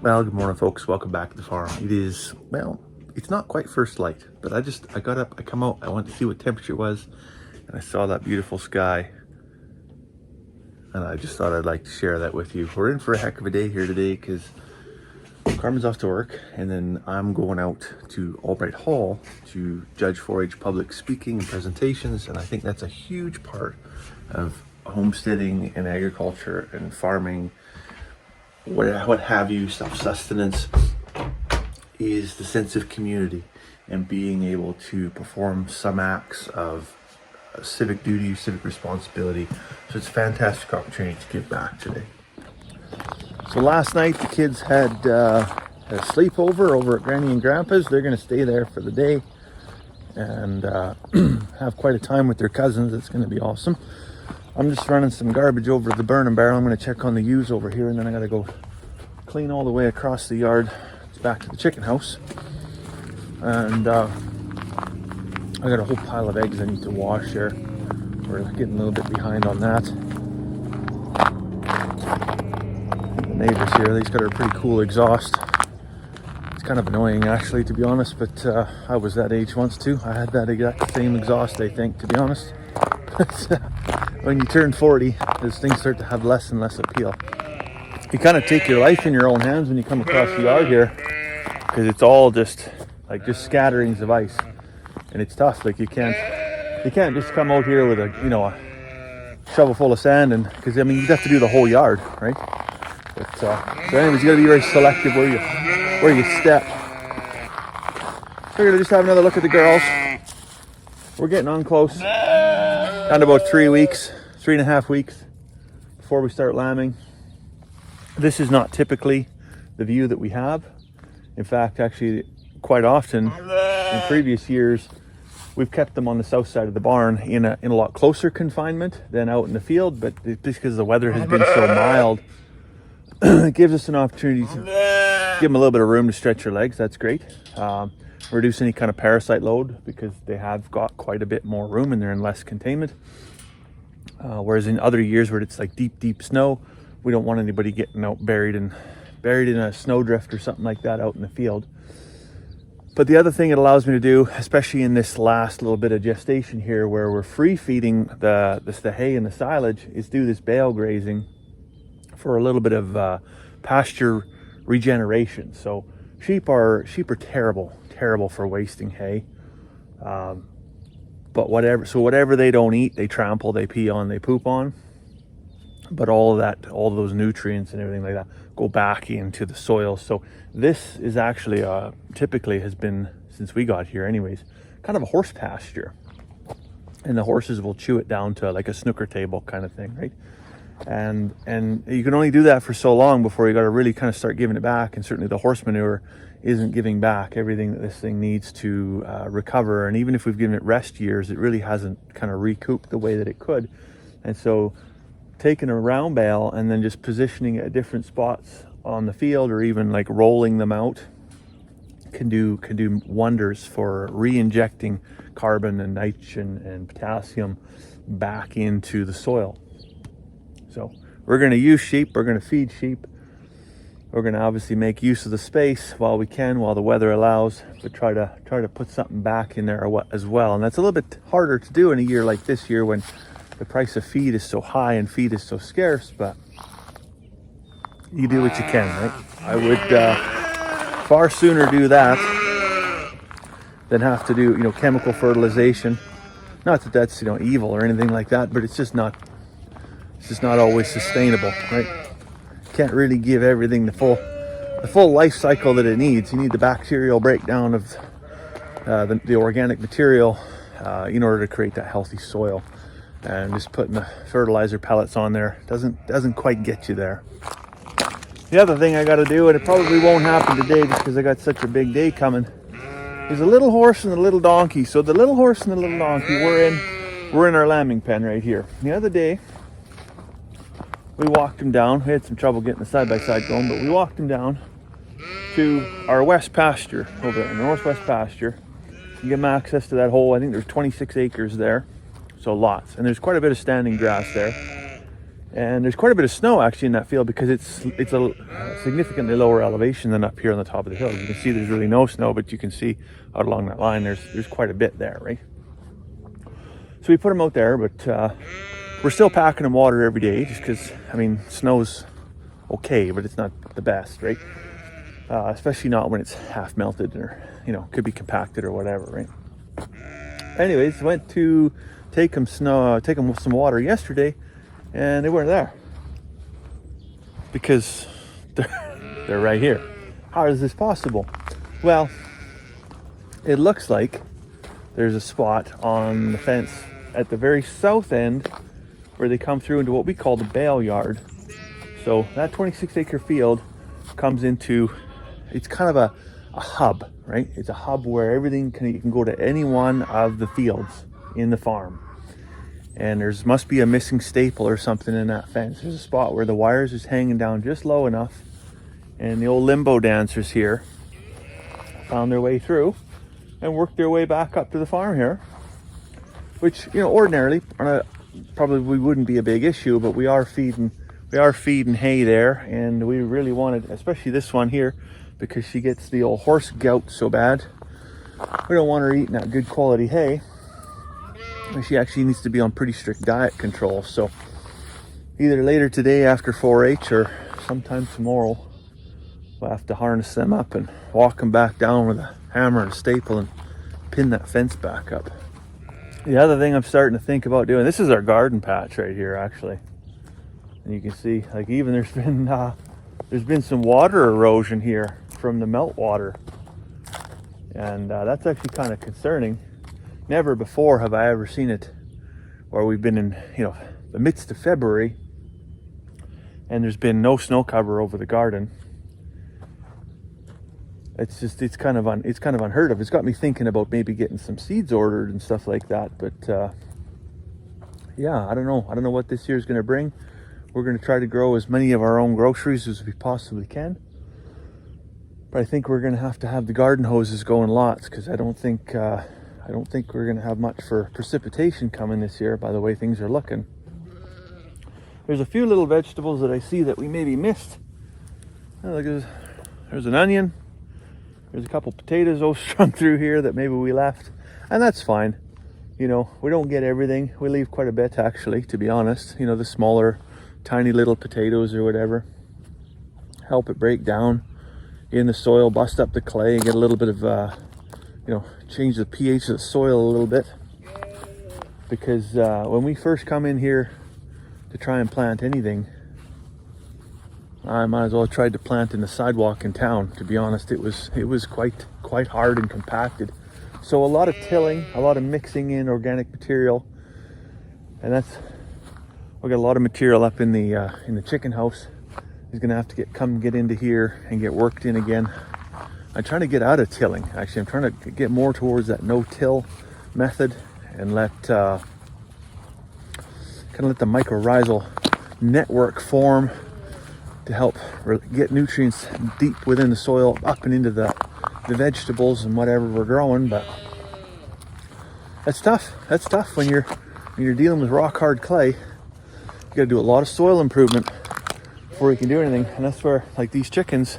Well, good morning, folks. Welcome back to the farm. It is, well, it's not quite first light, but I got up, I come out, I went to see what temperature it was, and I saw that beautiful sky. And I just thought I'd like to share that with you. We're in for a heck of a day here today because Carmen's off to work, and then I'm going out to Albright Hall to judge 4-H public speaking and presentations, and I think that's a huge part of homesteading and agriculture and farming, what have you, self-sustenance, is the sense of community and being able to perform some acts of civic duty, civic responsibility. So it's a fantastic opportunity to give back today. So last night the kids had a sleepover over at Granny and Grandpa's. They're going to stay there for the day and have quite a time with their cousins. It's going to be awesome. I'm just running some garbage over to the burning barrel. I'm going to check on the ewes over here, and then I got to go clean all the way across the yard back to the chicken house. And I got a whole pile of eggs I need to wash here. We're getting a little bit behind on that. The neighbors here, they's got a pretty cool exhaust. It's kind of annoying actually, to be honest, but I was that age once too. I had that exact same exhaust, I think, to be honest. When you turn 40, those things start to have less and less appeal. You kind of take your life in your own hands when you come across the yard here, because it's all just scatterings of ice, and it's tough. Like you can't just come out here with a shovel full of sand, and because you have to do the whole yard, right? But so anyways, you got to be very selective where you step. We're gonna just have another look at the girls. We're getting on close. Down to about 3.5 weeks before we start lambing. This is not typically the view that we have. In fact, actually, quite often in previous years, we've kept them on the south side of the barn in a lot closer confinement than out in the field. But just because the weather has been so mild, it gives us an opportunity to give them a little bit of room to stretch their legs. That's great. Reduce any kind of parasite load because they have got quite a bit more room and they're in less containment. Whereas in other years where it's like deep snow, we don't want anybody getting out buried in a snowdrift or something like that out in the field. But the other thing it allows me to do, especially in this last little bit of gestation here where we're free feeding the hay and the silage, is do this bale grazing for a little bit of pasture regeneration. So sheep are terrible for wasting hay. But whatever they don't eat, they trample, they pee on, they poop on. But all of those nutrients and everything like that go back into the soil. So this is actually typically has been, since we got here anyways, kind of a horse pasture. And the horses will chew it down to like a snooker table kind of thing, right? And you can only do that for so long before you got to really kind of start giving it back. And certainly the horse manure isn't giving back everything that this thing needs to recover. And even if we've given it rest years, it really hasn't kind of recouped the way that it could. And so taking a round bale and then just positioning it at different spots on the field, or even like rolling them out, can do wonders for re-injecting carbon and nitrogen and potassium back into the soil. So we're going to use sheep, we're going to feed sheep, we're going to obviously make use of the space while we can, while the weather allows, but try to put something back in there as well. And that's a little bit harder to do in a year like this year when the price of feed is so high and feed is so scarce, but you do what you can, right? I would far sooner do that than have to do chemical fertilization. Not that that's evil or anything like that, but it's just not always sustainable, right? Can't really give everything the full life cycle that it needs. You need the bacterial breakdown of the organic material in order to create that healthy soil. And just putting the fertilizer pellets on there doesn't quite get you there. The other thing I got to do, and it probably won't happen today just because I got such a big day coming, is a little horse and a little donkey. So the little horse and the little donkey, we're in our lambing pen right here. The other day, we walked him down. We had some trouble getting the side-by-side going, but we walked him down to our west pasture, over there, northwest pasture. You get access to that whole, I think there's 26 acres there. So lots. And there's quite a bit of standing grass there. And there's quite a bit of snow actually in that field because it's a significantly lower elevation than up here on the top of the hill. You can see there's really no snow, but you can see out along that line there's quite a bit there, right? So we put them out there, but we're still packing them water every day just because, I mean, snow's okay, but it's not the best, right? Especially not when it's half melted or, you know, could be compacted or whatever, right? Anyways, went to take them some water yesterday, and they weren't there because they're right here. How is this possible? Well, it looks like there's a spot on the fence at the very south end where they come through into what we call the Bale yard. So that 26-acre field comes into, it's kind of a hub, right? It's a hub where everything you can go to any one of the fields in the farm. And must be a missing staple or something in that fence. There's a spot where the wires is hanging down just low enough, and the old limbo dancers here found their way through and worked their way back up to the farm here, which, you know, ordinarily probably wouldn't be a big issue, but we are feeding hay there, and we really wanted, especially this one here, because she gets the old horse gout so bad. We don't want her eating that good quality hay. She actually needs to be on pretty strict diet control. So either later today after 4-H or sometime tomorrow, we'll have to harness them up and walk them back down with a hammer and a staple and pin that fence back up. The other thing I'm starting to think about doing, this is our garden patch right here actually. And you can see, like, even there's been some water erosion here from the meltwater. And that's actually kind of concerning. Never before have I ever seen it where we've been in, you know, the midst of February and there's been no snow cover over the garden. It's kind of unheard of. It's got me thinking about maybe getting some seeds ordered and stuff like that. But yeah, I don't know what this year is going to bring. We're going to try to grow as many of our own groceries as we possibly can. But I think we're going to have the garden hoses going lots, because I don't think we're going to have much for precipitation coming this year by the way things are looking. There's a few little vegetables that I see that we maybe missed. There's an onion. There's a couple potatoes all strung through here that maybe we left. And that's fine. You know, we don't get everything. We leave quite a bit actually, to be honest. You know, the smaller, tiny little potatoes or whatever. Help it break down in the soil, bust up the clay, and get a little bit of change the pH of the soil a little bit, because when we first come in here to try and plant anything, I might as well have tried to plant in the sidewalk in town. To be honest, it was quite hard and compacted. So a lot of tilling, a lot of mixing in organic material, and we got a lot of material up in the chicken house. He's gonna have to come get into here and get worked in again. I'm trying to get out of tilling. Actually, I'm trying to get more towards that no-till method and let the mycorrhizal network form to help get nutrients deep within the soil up and into the vegetables and whatever we're growing. But that's tough. That's tough when you're dealing with rock hard clay. You got to do a lot of soil improvement before you can do anything. And that's where, like, these chickens,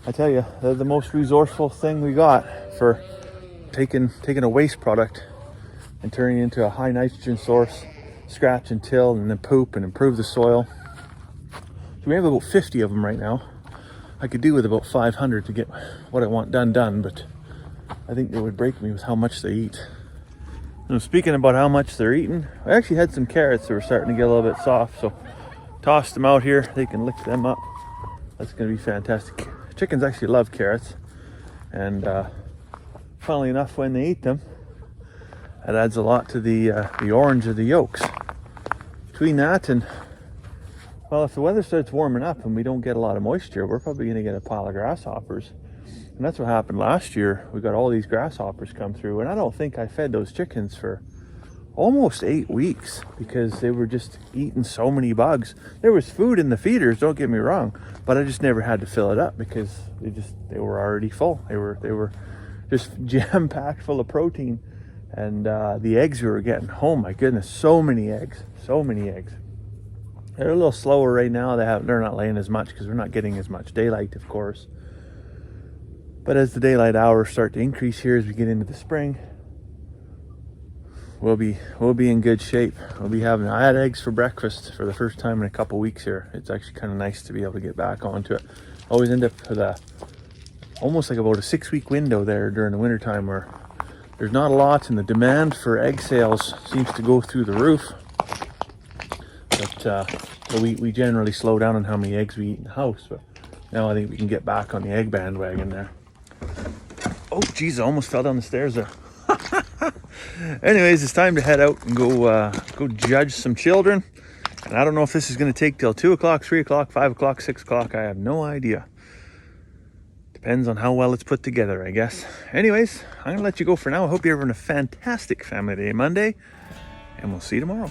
I tell you, they're the most resourceful thing we got for taking a waste product and turning it into a high nitrogen source, scratch and till, and then poop and improve the soil. So we have about 50 of them right now. I could do with about 500 to get what I want done, but I think they would break me with how much they eat. And speaking about how much they're eating, I actually had some carrots that were starting to get a little bit soft, so tossed them out here. They can lick them up. That's going to be fantastic. Chickens actually love carrots, and funnily enough, when they eat them, that adds a lot to the orange of the yolks. Between that and, well, if the weather starts warming up and we don't get a lot of moisture, we're probably going to get a pile of grasshoppers. And that's what happened last year. We got all these grasshoppers come through, and I don't think I fed those chickens for almost 8 weeks because they were just eating so many bugs. There was food in the feeders, don't get me wrong, but I just never had to fill it up because they were already full. They were just jam-packed full of protein. And the eggs we were getting, oh my goodness, so many eggs. They're a little slower right now. They're not laying as much because we're not getting as much daylight, of course. But as the daylight hours start to increase here as we get into the spring, we'll be in good shape. I had eggs for breakfast for the first time in a couple weeks here. It's actually kind of nice to be able to get back onto it. Always end up with almost like about a 6-week window there during the winter time where there's not a lot, and the demand for egg sales seems to go through the roof. But we generally slow down on how many eggs we eat in the house. But now I think we can get back on the egg bandwagon there. Oh geez, I almost fell down the stairs there. Anyways, it's time to head out and go judge some children. And I don't know if this is going to take till 2 o'clock, 3 o'clock, 5 o'clock, 6 o'clock. I have no idea. Depends on how well it's put together, I guess. Anyways, I'm going to let you go for now. I hope you're having a fantastic Family Day Monday, and we'll see you tomorrow.